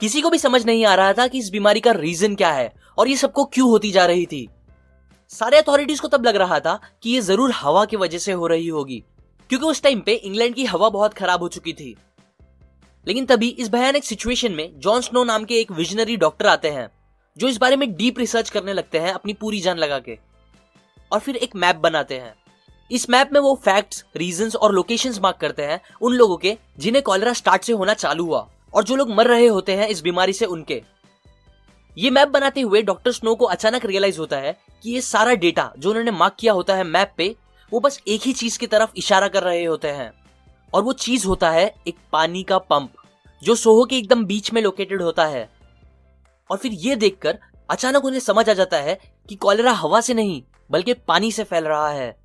किसी को भी समझ नहीं आ रहा था कि इस बीमारी का रीजन क्या है और ये सबको क्यों होती जा रही थी। सारे अथॉरिटीज को तब लग रहा था कि ये जरूर हवा की वजह से हो रही होगी, क्योंकि उस टाइम पे इंग्लैंड की हवा बहुत खराब हो चुकी थी। लेकिन तभी इस भयानक सिचुएशन में जॉन स्नो नाम के एक विजनरी डॉक्टर आते हैं, जो इस बारे में डीप रिसर्च करने लगते हैं अपनी पूरी जान लगा के, और फिर एक मैप बनाते हैं। इस मैप में वो फैक्ट्स, रीजंस और लोकेशंस मार्क करते हैं उन लोगों के जिन्हें कॉलेरा स्टार्ट से होना चालू हुआ, और जो लोग मर रहे होते हैं इस बीमारी से उनके। ये मैप बनाते हुए डॉक्टर स्नो को अचानक रियलाइज होता है कि ये सारा डेटा जो उन्होंने मार्क किया होता है मैप पे, वो बस एक ही चीज की तरफ इशारा कर रहे होते हैं, और वो चीज होता है एक पानी का पंप जो सोहो के एकदम बीच में लोकेटेड होता है। और फिर ये देखकर अचानक उन्हें समझ आ जाता है कि कॉलेरा हवा से नहीं बल्कि पानी से फैल रहा है।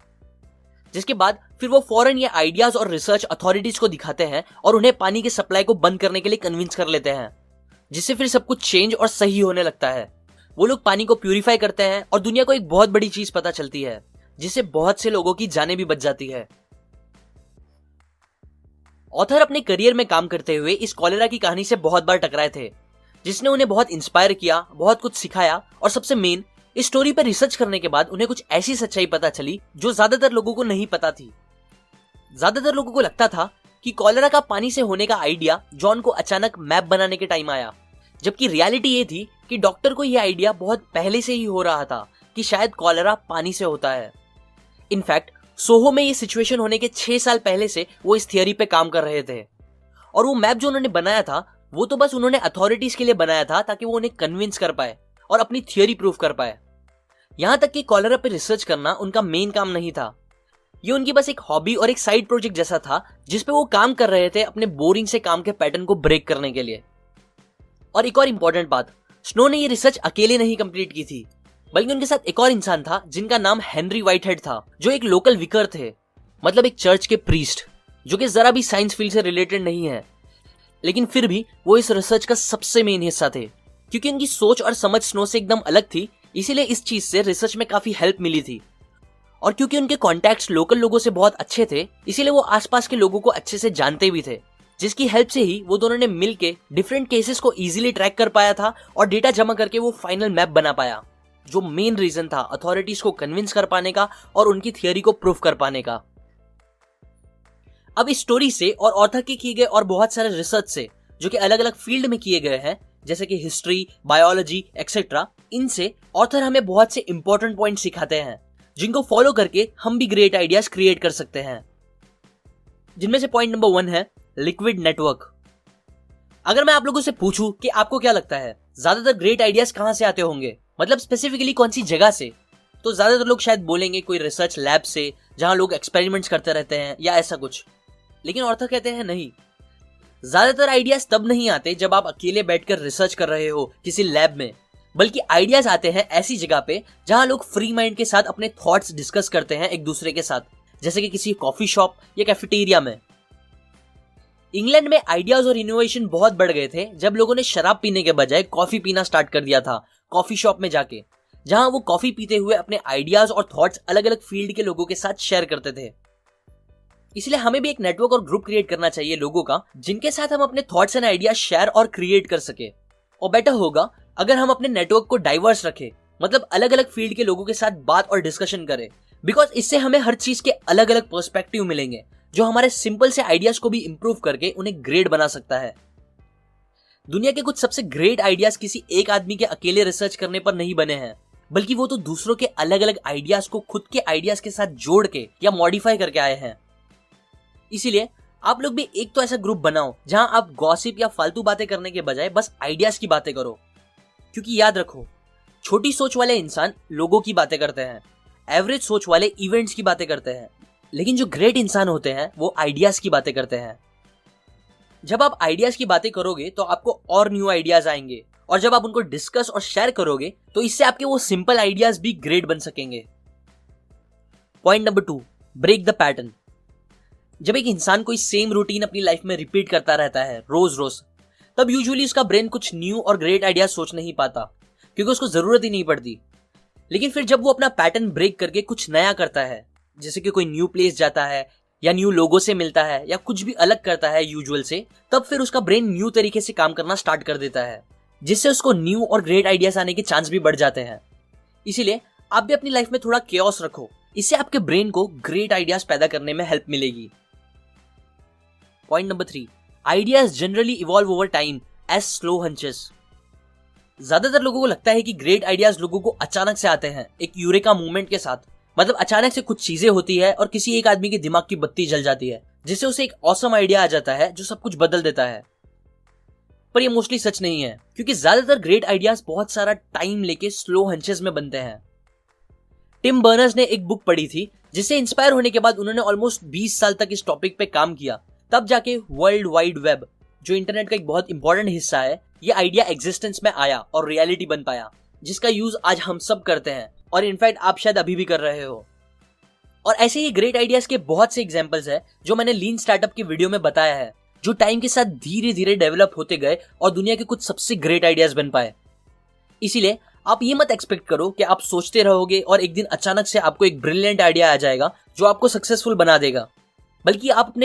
जिसके बाद फिर वो फौरन ये आइडियाज और रिसर्च अथॉरिटीज को दिखाते हैं और उन्हें पानी के सप्लाई को बंद करने के लिए कन्विंस कर लेते हैं, जिससे फिर सब कुछ चेंज और सही होने लगता है। वो लोग पानी को प्यूरिफाई करते हैं और दुनिया को एक बहुत बड़ी चीज पता चलती है, जिससे बहुत से लोगों की जानें भी बच जाती है। ऑथर अपने करियर में काम करते हुए इस कॉलेरा की कहानी से बहुत बार टकराए थे, जिसने उन्हें बहुत इंस्पायर किया, बहुत कुछ सिखाया, और सबसे मेन, इस स्टोरी पर रिसर्च करने के बाद उन्हें कुछ ऐसी सच्चाई पता चली जो ज्यादातर लोगों को नहीं पता थी। ज्यादातर लोगों को लगता था कि कॉलेरा का पानी से होने का आइडिया जॉन को अचानक मैप बनाने के टाइम आया, जबकि रियलिटी ये थी कि डॉक्टर को यह आइडिया बहुत पहले से ही हो रहा था कि शायद कॉलेरा पानी से होता है। इनफैक्ट सोहो में ये सिचुएशन होने के 6 साल पहले से वो इस थियरी पे काम कर रहे थे, और वो मैप जो उन्होंने बनाया था वो तो बस उन्होंने अथॉरिटीज के लिए बनाया था ताकि वो उन्हें कन्विंस कर पाए और अपनी थियरी प्रूव कर पाए। यहां तक कि कॉलेरा पे रिसर्च करना उनका मेन काम नहीं था, ये उनकी बस एक हॉबी और एक साइड प्रोजेक्ट जैसा था जिसपे वो काम कर रहे थे अपने बोरिंग से काम के पैटर्न को ब्रेक करने के लिए। और एक और इंपॉर्टेंट बात, स्नो ने ये रिसर्च अकेले नहीं कंप्लीट की थी, बल्कि उनके साथ एक और इंसान था जिनका नाम हेनरी व्हाइटहेड था, जो एक लोकल विकर थे, मतलब एक चर्च के प्रीस्ट, जो कि जरा भी साइंस फील्ड से रिलेटेड नहीं है। लेकिन फिर भी वो इस रिसर्च का सबसे मेन हिस्सा थे, क्योंकि उनकी सोच और समझ स्नो से एकदम अलग थी, इसीलिए इस चीज से रिसर्च में काफी हेल्प मिली थी। और क्योंकि उनके कॉन्टैक्ट्स लोकल लोगों से बहुत अच्छे थे, इसीलिए वो आसपास के लोगों को अच्छे से जानते भी थे, जिसकी हेल्प से ही वो दोनों ने मिलके डिफरेंट केसेस को इजीली ट्रैक कर पाया था और डेटा जमा करके वो फाइनल मैप बना पाया, जो मेन रीजन था अथॉरिटीज को कन्विंस कर पाने का और उनकी थियरी को प्रूफ कर पाने का। अब इस स्टोरी से और ऑथर के किए गए और बहुत सारे रिसर्च से, जो कि अलग अलग फील्ड में किए गए हैं, जैसे कि हिस्ट्री, बायोलॉजी एक्सेट्रा, इनसे ऑथर हमें बहुत से इंपॉर्टेंट पॉइंट सिखाते हैं जिनको फॉलो करके हम भी ग्रेट आइडियाज क्रिएट कर सकते हैं। जिनमें से पॉइंट नंबर 1 है लिक्विड नेटवर्क। अगर मैं आप लोगों से पूछूं कि आपको क्या लगता है ज्यादातर ग्रेट आइडियाज कहां से आते होंगे, मतलब स्पेसिफिकली कौन सी जगह से, तो ज्यादातर लोग शायद बोलेंगे कोई रिसर्च लैब से जहां लोग एक्सपेरिमेंट्स करते रहते हैं या ऐसा कुछ। लेकिन ऑथर कहते हैं नहीं, ज्यादातर आइडियाज तब नहीं आते जब आप अकेले बैठकर रिसर्च कर रहे हो किसी लैब में, बल्कि आइडियाज आते हैं ऐसी जगह पे जहां लोग फ्री माइंड के साथ अपने थॉट्स डिस्कस करते हैं एक दूसरे के साथ, जैसे कि किसी कॉफी शॉप या कैफेटेरिया में। इंग्लैंड में आइडियाज और इनोवेशन बहुत बढ़ गए थे जब लोगों ने शराब पीने के बजाय कॉफी पीना स्टार्ट कर दिया था कॉफी शॉप में जाके, जहां वो कॉफी पीते हुए अपने आइडियाज और थॉट्स अलग अलग फील्ड के लोगों के साथ शेयर करते थे। इसलिए हमें भी एक नेटवर्क और ग्रुप क्रिएट करना चाहिए लोगों का, जिनके साथ हम अपने थॉट्स एंड आइडियाज शेयर और क्रिएट कर सके। और बेटर होगा अगर हम अपने नेटवर्क को डाइवर्स रखें, मतलब अलग अलग फील्ड के लोगों के साथ बात और डिस्कशन करें, बिकॉज इससे हमें हर चीज के अलग अलग पर्सपेक्टिव मिलेंगे, जो हमारे सिंपल से आइडियाज को भी इंप्रूव करके उन्हें ग्रेट बना सकता है। दुनिया के कुछ सबसे ग्रेट आइडियाज किसी एक आदमी के अकेले रिसर्च करने पर नहीं बने हैं, बल्कि वो तो दूसरों के अलग अलग आइडियाज को खुद के आइडियाज के साथ जोड़ के या मॉडिफाई करके आए हैं। इसीलिए आप लोग भी एक तो ऐसा ग्रुप बनाओ जहां आप गॉसिप या फालतू बातें करने के बजाय बस आइडियाज की बातें करो, क्योंकि याद रखो, छोटी सोच वाले इंसान लोगों की बातें करते हैं, एवरेज सोच वाले इवेंट्स की बातें करते हैं, लेकिन जो ग्रेट इंसान होते हैं वो आइडियाज की बातें करते हैं। जब आप आइडियाज की बातें करोगे तो आपको और न्यू आइडियाज आएंगे, और जब आप उनको डिस्कस और शेयर करोगे तो इससे आपके वो सिंपल आइडियाज भी ग्रेट बन सकेंगे। Point number 2, break the pattern. जब एक इंसान कोई सेम रूटीन अपनी लाइफ में रिपीट करता रहता है रोज रोज, तब यूजुअली उसका ब्रेन कुछ न्यू और ग्रेट आइडिया सोच नहीं पाता, क्योंकि उसको जरूरत ही नहीं पड़ती। लेकिन फिर जब वो अपना पैटर्न ब्रेक करके कुछ नया करता है, जैसे कि कोई न्यू प्लेस जाता है या न्यू लोगो से मिलता है या कुछ भी अलग करता है यूजुअल से, तब फिर उसका ब्रेन न्यू तरीके से काम करना स्टार्ट कर देता है, जिससे उसको न्यू और ग्रेट आइडियाज आने के चांस भी बढ़ जाते हैं। इसीलिए आप भी अपनी लाइफ में थोड़ा केओस रखो, इससे आपके ब्रेन को ग्रेट आइडियाज पैदा करने में हेल्प मिलेगी। Point number 3, ideas generally evolve over time as slow hunches. ज्यादातर लोगों को लगता है कि ग्रेट आइडियाज लोगों को अचानक से आते हैं, एक यूरेका मूवमेंट के साथ। मतलब अचानक से कुछ चीजें होती है और किसी एक आदमी के दिमाग की बत्ती जल जाती है, जिससे उसे एक ऑसम आइडिया आ जाता है जो सब कुछ बदल देता है। पर ये मोस्टली सच नहीं है, क्योंकि ज्यादातर ग्रेट आइडियाज बहुत सारा टाइम लेके स्लो हंचेस में बनते हैं। टिम बर्नर्स ने एक बुक पढ़ी थी, जिससे इंस्पायर होने के बाद उन्होंने ऑलमोस्ट 20 साल तक इस टॉपिक पे काम किया। तब जाके वर्ल्ड वाइड वेब, जो इंटरनेट का एक बहुत इंपॉर्टेंट हिस्सा है, ये आइडिया एग्जिस्टेंस में आया और रियलिटी बन पाया, जिसका यूज आज हम सब करते हैं और इनफैक्ट आप शायद अभी भी कर रहे हो। और ऐसे ही ग्रेट आइडियाज के बहुत से एग्जांपल्स है जो मैंने लीन स्टार्टअप की वीडियो में बताया है, जो टाइम के साथ धीरे धीरे डेवलप होते गए और दुनिया के कुछ सबसे ग्रेट आइडियाज बन पाए। इसीलिए आप ये मत एक्सपेक्ट करो कि आप सोचते रहोगे और एक दिन अचानक से आपको एक ब्रिलियंट आइडिया आ जाएगा जो आपको सक्सेसफुल बना देगा, बल्कि आप अपने